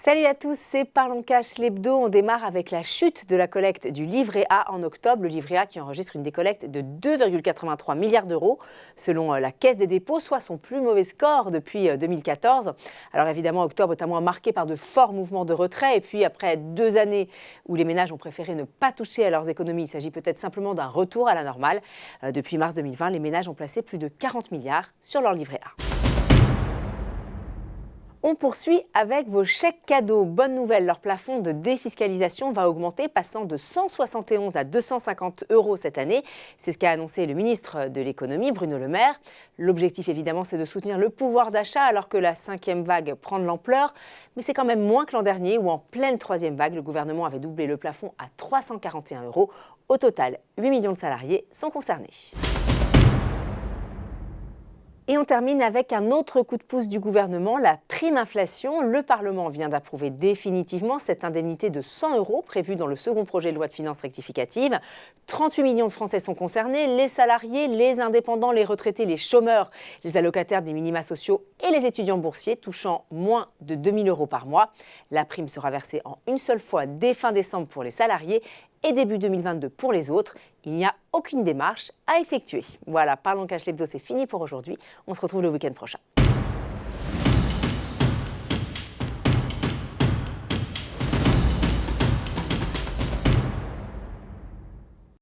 Salut à tous, c'est Parlons Cash l'hebdo. On démarre avec la chute de la collecte du livret A en octobre. Le livret A qui enregistre une décollecte de 2,83 milliards d'euros selon la Caisse des dépôts, soit son plus mauvais score depuis 2014. Alors évidemment, octobre est un mois marqué par de forts mouvements de retrait. Et puis après 2 années où les ménages ont préféré ne pas toucher à leurs économies, il s'agit peut-être simplement d'un retour à la normale. Depuis mars 2020, les ménages ont placé plus de 40 milliards sur leur livret A. On poursuit avec vos chèques cadeaux. Bonne nouvelle, leur plafond de défiscalisation va augmenter, passant de 171 à 250 euros cette année. C'est ce qu'a annoncé le ministre de l'économie, Bruno Le Maire. L'objectif, évidemment, c'est de soutenir le pouvoir d'achat alors que la 5e vague prend de l'ampleur. Mais c'est quand même moins que l'an dernier où, en pleine 3e vague, le gouvernement avait doublé le plafond à 341 euros. Au total, 8 millions de salariés sont concernés. Et on termine avec un autre coup de pouce du gouvernement, la prime inflation. Le Parlement vient d'approuver définitivement cette indemnité de 100 euros prévue dans le second projet de loi de finances rectificative. 38 millions de Français sont concernés, les salariés, les indépendants, les retraités, les chômeurs, les allocataires des minima sociaux et les étudiants boursiers touchant moins de 2 000 euros par mois. La prime sera versée en une seule fois dès fin décembre pour les salariés et début 2022 pour les autres. Il n'y a aucune démarche à effectuer. Voilà, Parlons Cash l'hebdo, c'est fini pour aujourd'hui. On se retrouve le week-end prochain.